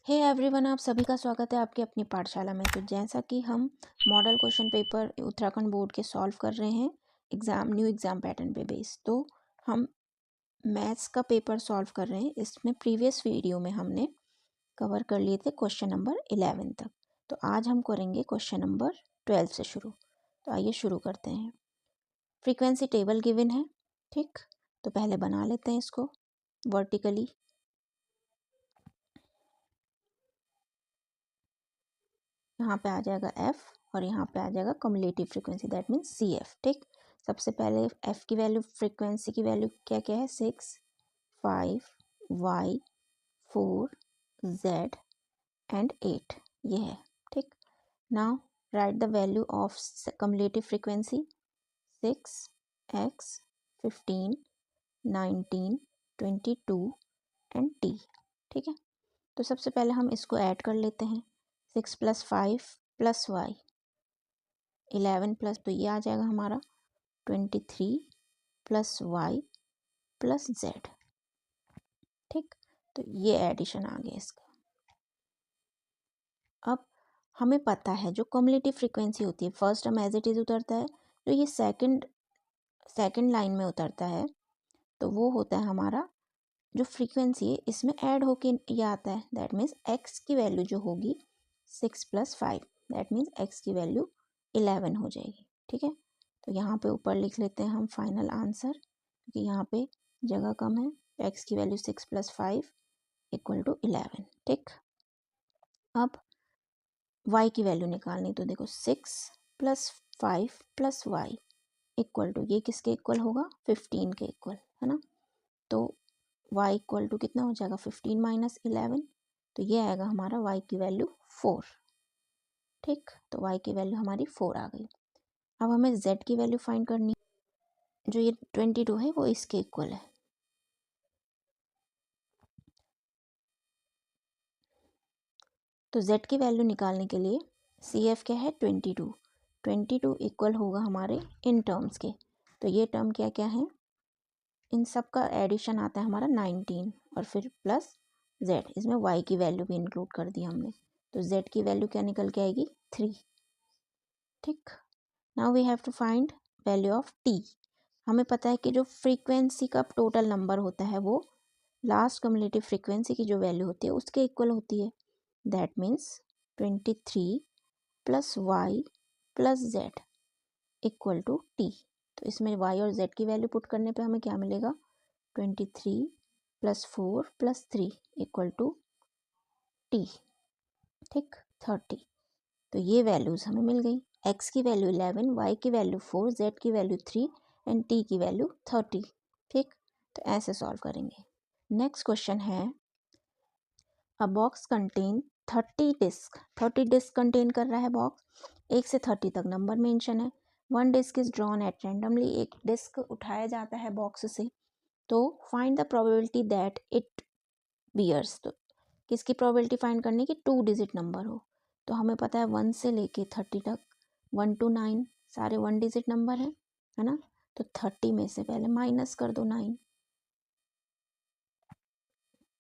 Hey everyone, आप सभी का स्वागत है आपकी अपनी पाठशाला में। तो जैसा कि हम model question paper Uttarakhand board के सॉल्व कर रहे हैं न्यू एग्ज़ाम पैटर्न पे बेस, तो हम मैथ्स का पेपर सॉल्व कर रहे हैं। इसमें प्रीवियस वीडियो में हमने कवर कर लिए थे क्वेश्चन नंबर 11 तक। तो आज हम करेंगे क्वेश्चन नंबर 12 से शुरू। तो आइए शुरू करते हैं। फ्रीक्वेंसी टेबल गिवन है, ठीक। तो पहले बना लेते हैं इसको वर्टिकली। यहाँ पे आ जाएगा एफ और यहाँ पे आ जाएगा cumulative frequency, that means C F, ठीक। सबसे पहले एफ की वैल्यू, फ्रीक्वेंसी की वैल्यू क्या क्या है, 6, 5, वाई, 4, जेड एंड 8, ये है, ठीक। Now right the value of cumulative frequency, 6, x, 15, 19, 22 and T, ठीक है। तो सबसे पहले हम इसको ऐड कर लेते हैं। 6 + 5 + वाई, 11 प्लस, तो ये आ जाएगा हमारा 23 + वाई + जेड, ठीक। तो ये एडिशन आ गया इसका। अब हमें पता है जो कम्युलेटिव फ्रीक्वेंसी होती है, फर्स्ट हम एज इट इज़ उतरता है, जो ये सेकंड लाइन में उतरता है, तो वो होता है हमारा जो फ्रीक्वेंसी है, इसमें ऐड होके ये आता है। दैट मीन्स एक्स की वैल्यू जो होगी 6 + 5, दैट मीन्स एक्स की वैल्यू 11 हो जाएगी, ठीक है। तो यहाँ पे ऊपर लिख लेते हैं हम फाइनल आंसर, क्योंकि यहाँ पे जगह कम है। तो एक्स की वैल्यू 6 + 5 = 11, ठीक। अब वाई की वैल्यू निकालनी, तो देखो 6 + 5 + वाई = ये किसके इक्वल होगा, 15 के इक्वल, है ना। तो y = कितना हो जाएगा, 15 - 11, तो ये आएगा हमारा y की वैल्यू 4, ठीक। तो y की वैल्यू हमारी 4 आ गई। अब हमें z की वैल्यू फाइंड करनी है, जो ये 22 है वो इसके इक्वल है। तो z की वैल्यू निकालने के लिए सी एफ क्या है, 22 इक्वल होगा हमारे इन टर्म्स के। तो ये टर्म क्या क्या है, इन सब का एडिशन आता है हमारा 19 और फिर प्लस z, इसमें y की वैल्यू भी इंक्लूड कर दी हमने। तो z की वैल्यू क्या निकल के आएगी, 3, ठीक। Now we have to find value of t। हमें पता है कि जो फ्रीक्वेंसी का टोटल नंबर होता है वो लास्ट कम्युलेटिव फ्रीक्वेंसी की जो वैल्यू होती है उसके इक्वल होती है। That means 23 + Y + Z = t। तो इसमें y और z की वैल्यू पुट करने पे हमें क्या मिलेगा, 23 + 4 + 3 = t, ठीक, 30। तो ये वैल्यूज़ हमें मिल गई। x की वैल्यू 11, y की वैल्यू 4, z की वैल्यू 3 एंड t की वैल्यू 30, ठीक। तो ऐसे सॉल्व करेंगे। नेक्स्ट क्वेश्चन है, a box contain 30 disc, 30 disc contain कर रहा है बॉक्स। 1 से 30 तक नंबर मेंशन है। 1 disc is drawn at randomly, एक डिस्क उठाया जाता है बॉक्स से। तो find the probability that it bears, तो किसकी प्रोबेबिलिटी फाइंड करनी कि 2 डिजिट नंबर हो। तो हमें पता है 1 से लेके 30 तक, 1 to 9 सारे 1 डिजिट नंबर हैं, है ना। तो 30 में से पहले माइनस कर दो 9,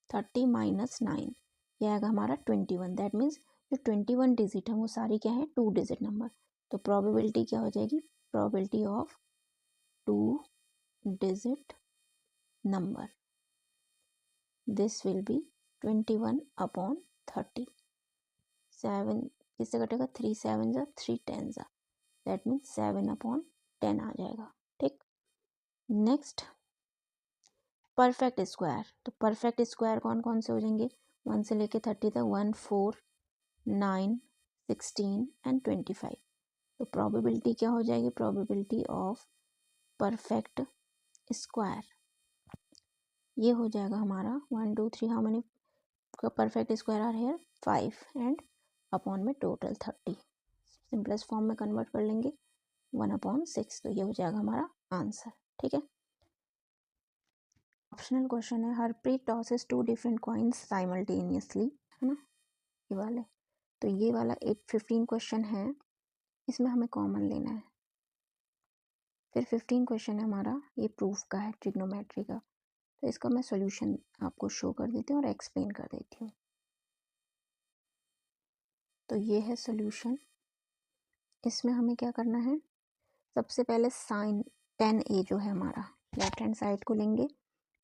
30 - 9, ये आएगा हमारा 21। दैट मीन्स जो 21 डिजिट है वो सारी क्या है, 2 डिजिट नंबर। तो प्रोबेबिलिटी क्या हो जाएगी, probability of 2 digit number, this will be 21/30। 7 किससे कटेगा, 3 7 जा 3 10 जा, दैट मीन्स 7/10 आ जाएगा, ठीक। नेक्स्ट परफेक्ट स्क्वायर, तो परफेक्ट स्क्वायर कौन कौन से हो जाएंगे, 1 से लेके 30 तक, 1 4 9 16 एंड 25। तो प्रोबेबिलिटी क्या हो जाएगी, प्रोबेबिलिटी ऑफ परफेक्ट स्क्वायर, ये हो जाएगा हमारा 1 2 3, how many perfect square are here, 5 and upon में टोटल 30। सिंपलेस्ट फॉर्म में कन्वर्ट कर लेंगे 1/6, तो ये हो जाएगा हमारा आंसर, ठीक है। ऑप्शनल क्वेश्चन है, Harpreet tosses 2 different coins simultaneously, है ना, ये वाले। तो ये वाला 15 क्वेश्चन है, इसमें हमें कॉमन लेना है। फिर 15 क्वेश्चन है हमारा, ये प्रूफ का है, ट्रिग्नोमेट्री का। तो इसका मैं सॉल्यूशन आपको शो कर देती हूँ और एक्सप्लेन कर देती हूँ। तो ये है सोल्यूशन। इसमें हमें क्या करना है, सबसे पहले साइन 10a जो है हमारा, लेफ्ट हैंड साइड को लेंगे,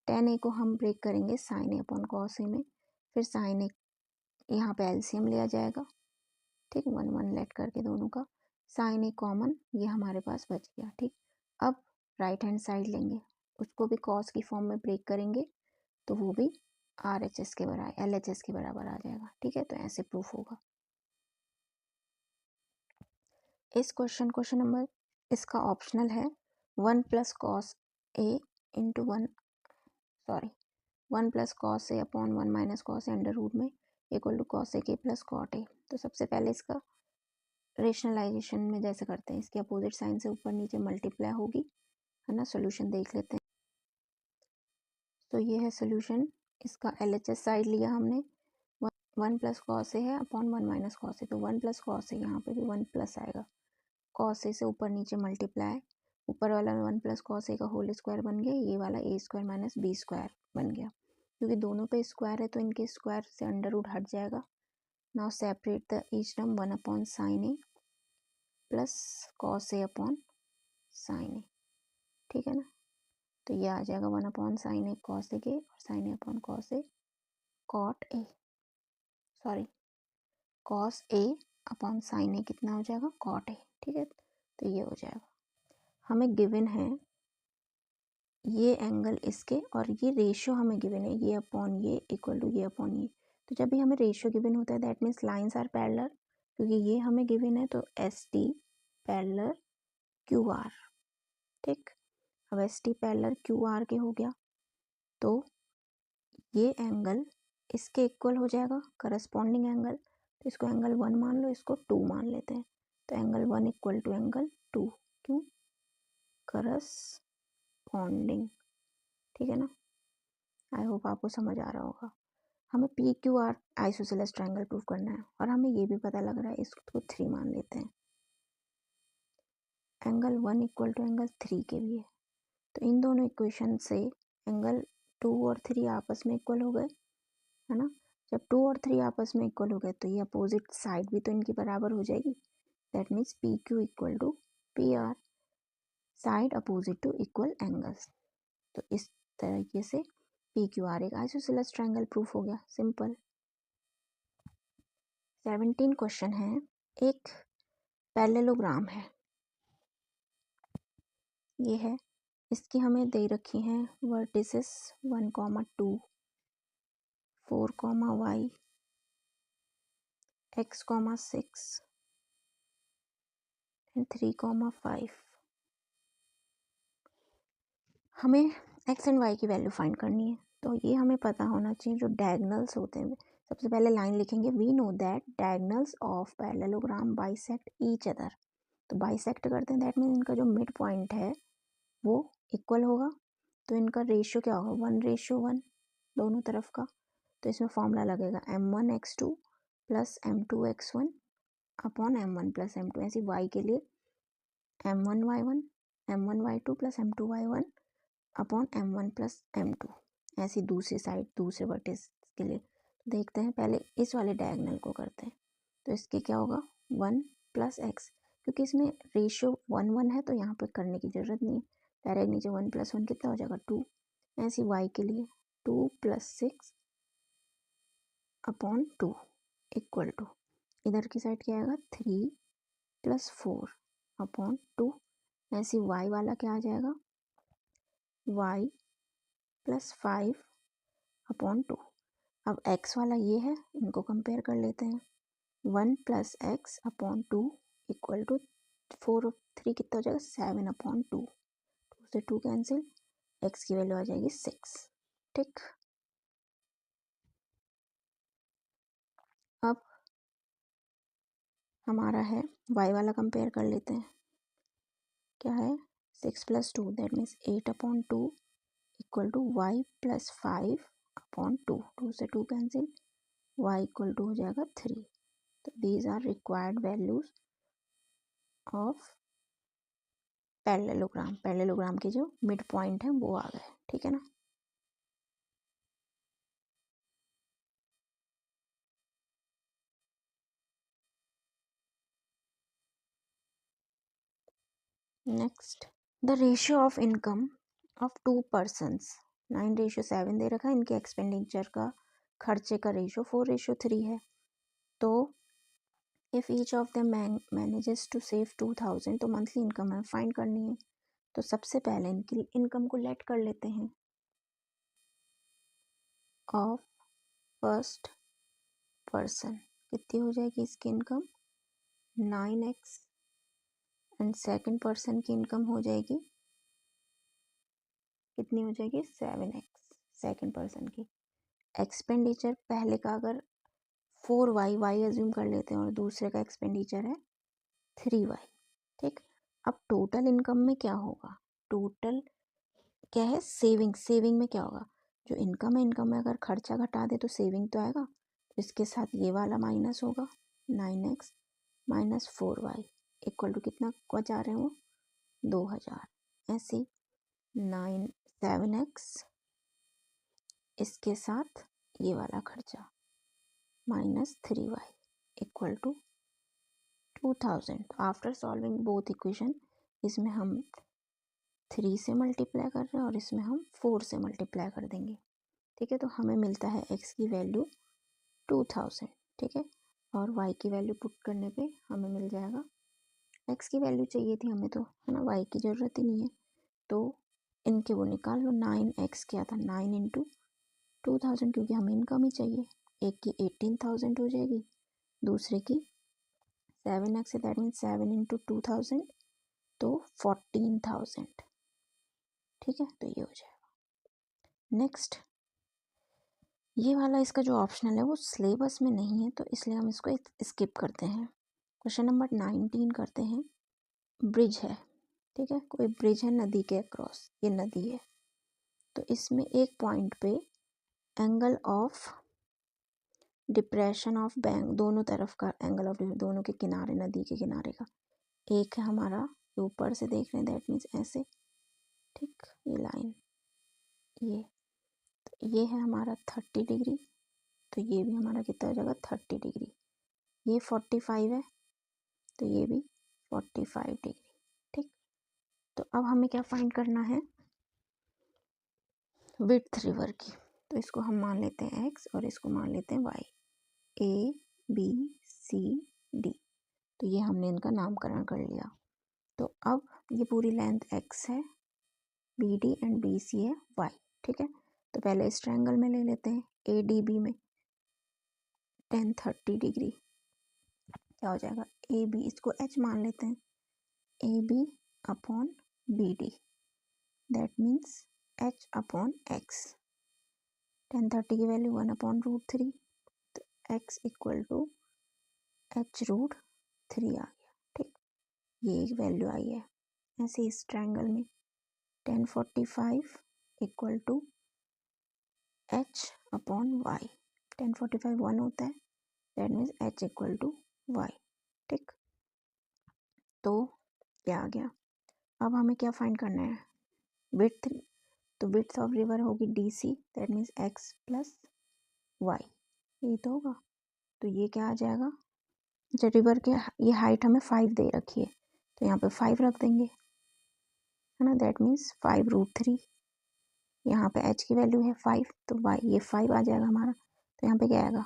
10a को हम ब्रेक करेंगे साइन ए अपॉन कॉस ए में, फिर साइन ए यहाँ पे एलसीएम लिया जाएगा, ठीक, 1 1 लेट करके दोनों का, साइन ए कॉमन, ये हमारे पास बच गया, ठीक। अब राइट हैंड साइड लेंगे, उसको भी कॉस की फॉर्म में ब्रेक करेंगे, तो वो भी RHS के बराबर LHS के बराबर आ जाएगा, ठीक है। तो ऐसे प्रूफ होगा। इस क्वेश्चन नंबर इसका ऑप्शनल है 1 plus cos A into 1 plus cos A upon 1 minus cos A under root में इक्वल टू कॉस ए के प्लस कॉट ए। तो सबसे पहले इसका रेशनलाइजेशन में जैसे करते हैं, इसके अपोजिट साइन से ऊपर नीचे मल्टीप्लाई होगी, है ना। सोल्यूशन देख लेते हैं। तो ये है सोल्यूशन। इसका LHS साइड लिया हमने, 1 प्लस कॉस ए है अपॉन 1 माइनस कॉस ए, तो 1 प्लस कॉस ए, यहाँ पे भी 1 प्लस आएगा, कॉस ए से ऊपर नीचे मल्टीप्लाई, ऊपर वाला 1 प्लस कॉस ए का होल स्क्वायर बन गया, ये वाला ए स्क्वायर माइनस बी स्क्वायर बन गया। क्योंकि दोनों पे स्क्वायर है तो इनके स्क्वायर से अंडर रूट हट जाएगा। Now separate the each term, 1 upon sine A plus cos A upon sine A, ठीक है ना। तो ये आ जाएगा 1 upon sine A cos A के, और sine A upon cos A cot A, cos A upon sine A कितना हो जाएगा, कॉट ए, ठीक है। तो ये हो जाएगा। हमें गिवन है ये एंगल इसके, और ये रेशियो हमें गिवन है, ये अपॉन ये इक्वल टू ये अपॉन ये। तो जब भी हमें रेशियो गिवन होता है that means lines are parallel, क्योंकि ये हमें गिवन है, तो ST पैरेलल QR, ठीक। अब ST पैरेलल QR के हो गया, तो ये एंगल इसके इक्वल हो जाएगा, करस्पॉन्डिंग एंगल। तो इसको एंगल 1 मान लो, इसको 2 मान लेते हैं। तो एंगल 1 इक्वल टू एंगल 2, क्यों, करस्पॉन्डिंग, ठीक है ना। आई होप आपको समझ आ रहा होगा। हमें PQR आइसोसेलेस ट्रायंगल प्रूव करना है, और हमें ये भी पता लग रहा है, इसको 3 मान लेते हैं। एंगल 1 इक्वल टू एंगल 3 के भी है, तो इन दोनों इक्वेशन से एंगल 2 और 3 आपस में इक्वल हो गए, है ना। जब 2 और 3 आपस में इक्वल हो गए, तो ये अपोजिट साइड भी तो इनकी बराबर हो जाएगी। That means PQ equal to PR, side opposite to equal angles. तो इस तरीके से PQR एक आइसोसेलेस ट्रायंगल प्रूफ हो गया, सिंपल। 17 क्वेश्चन है। एक पैरेललोग्राम है, ये है, इसकी हमें दे रखी हैं वर्टिसेस 1, 2, 4, y, x, 6 एंड 3, 5। हमें x एंड y की वैल्यू फाइंड करनी है। तो ये हमें पता होना चाहिए जो डायगनल्स होते हैं। सबसे पहले लाइन लिखेंगे, we know that diagonals of parallelogram bisect each other. तो बाइसेक्ट करते हैं, दैट मीन्स इनका जो मिड पॉइंट है वो इक्वल होगा। तो इनका रेशियो क्या होगा, 1:1 दोनों तरफ का। तो इसमें फॉर्मूला लगेगा m1x2 plus m2x1 upon m1 plus m2। ऐसे y के लिए m1y1 m1y2 plus m2y1 upon m1 plus m2। ऐसी दूसरी साइड दूसरे वर्टेक्स के लिए देखते हैं। पहले इस वाले डायगोनल को करते हैं। तो इसके क्या होगा, 1 प्लस एक्स, क्योंकि इसमें रेशियो 1 1 है तो यहाँ पर करने की ज़रूरत नहीं है, डायरेक्ट नीचे 1 + 1 कितना हो जाएगा, 2। ऐसी y के लिए 2 + 6 अपॉन 2 इक्वल टू, इधर की साइड क्या आएगा, 3 + 4 अपॉन 2। ऐसी y वाला क्या आ जाएगा, y + 5 अपॉन 2। अब x वाला ये है, इनको कंपेयर कर लेते हैं। 1 + x अपॉन 2 इक्वल टू 4 और 3 कितना हो जाएगा, 7 अपॉन 2। 2 से 2 कैंसिल, x की वैल्यू आ जाएगी 6, ठीक। अब हमारा है y वाला, कंपेयर कर लेते हैं। क्या है, 6 + 2 that means 8 upon 2 equal to y + 5 upon 2। 2 से 2 कैंसिल, y इक्वल टू हो जाएगा 3। तो these are required values of parallelogram. Parallelogram के जो मिड पॉइंट है वो आ गए, ठीक है ना। Next, the ratio of income of 2 persons 9:7 दे रखा है। इनके एक्सपेंडिचर का, खर्चे का रेशियो 4:3 है। तो if each of them manages to save 2000, तो मंथली इनकम हमें फाइंड करनी है। तो सबसे पहले इनकी इनकम को लेट कर लेते हैं ऑफ फर्स्ट पर्सन। कितनी हो जाएगी इसकी income? 9x। And second person की इनकम हो जाएगी, कितनी हो जाएगी? 7x सेकंड पर्सन की। एक्सपेंडिचर पहले का अगर 4y एज्यूम कर लेते हैं और दूसरे का एक्सपेंडिचर है 3y। ठीक, अब टोटल इनकम में क्या होगा? टोटल क्या है? सेविंग। सेविंग में क्या होगा? जो इनकम है, इनकम में अगर खर्चा घटा दे तो सेविंग तो आएगा। इसके साथ ये वाला माइनस होगा, 9x minus 4y equal to कितना बचा रहे हैं वो? 2000। ऐसे 7x इसके साथ ये वाला खर्चा minus 3y equal to 2000। After solving both equation, इसमें हम 3 से मल्टीप्लाई कर रहे हैं और इसमें हम 4 से मल्टीप्लाई कर देंगे। ठीक है, तो हमें मिलता है x की वैल्यू 2000। ठीक है, और y की वैल्यू पुट करने पे हमें मिल जाएगा, x की वैल्यू चाहिए थी हमें तो, है ना, y की ज़रूरत ही नहीं है। तो इनके वो निकाल लो। 9x क्या था? 9 इंटू 2000, क्योंकि हमें इनकम ही चाहिए। एक की 18,000 हो जाएगी, दूसरे की 7x है, दैट मीन्स 7 इंटू 2000, तो 14,000। ठीक है, तो ये हो जाएगा। नेक्स्ट, ये वाला इसका जो ऑप्शनल है वो सिलेबस में नहीं है, तो इसलिए हम इसको स्किप करते हैं। क्वेश्चन नंबर 19 करते हैं। ब्रिज है, ठीक है, कोई ब्रिज है नदी के अक्रॉस, ये नदी है। तो इसमें एक पॉइंट पे angle of depression of bank, दोनों तरफ का एंगल ऑफ, दोनों के किनारे, नदी के किनारे का, एक है हमारा ऊपर से देख रहे हैं, दैट मीन्स ऐसे। ठीक, ये लाइन, ये तो ये है हमारा 30 डिग्री, तो ये भी हमारा कितना हो जाएगा? 30 डिग्री। ये 45 है, तो ये भी 45 डिग्री। ठीक, तो अब हमें क्या फाइंड करना है? विड्थ रिवर की। तो इसको हम मान लेते हैं x और इसको मान लेते हैं y। A B C D, तो ये हमने इनका नामकरण कर लिया। तो अब ये पूरी लेंथ x है, BD एंड BC है y। ठीक है, तो पहले इस ट्रायंगल में ले लेते हैं, ADB में tan 30 डिग्री क्या हो जाएगा? AB, इसको h मान लेते हैं, AB upon BD, that means h upon x। tan 30 की वैल्यू 1/√3, तो x इक्वल टू h√3 आ गया। ठीक, ये एक वैल्यू आई है। ऐसे इस ट्रायंगल में tan 45 equal to h upon y। tan 45 1 होता है, that means h equal to y। ठीक, तो क्या आ गया? अब हमें क्या फाइंड करना है? विड्थ। तो विड्थ ऑफ रिवर होगी DC, that means x plus y, यही तो होगा। तो ये क्या आ जाएगा? जो रिवर के, ये हाइट हमें 5 दे रखी है, तो यहाँ पे 5 रख देंगे, है ना, दैट मीन्स 5√3। यहाँ पे h की वैल्यू है 5, तो y ये 5 आ जाएगा हमारा। तो यहाँ पे क्या आएगा?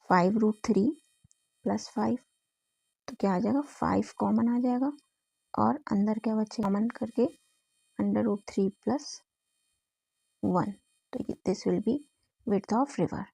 5√3 प्लस 5, तो क्या आ जाएगा? 5 कॉमन आ जाएगा, और अंदर क्या बचे? कॉमन करके √3 प्लस 1, तो this will be width of river.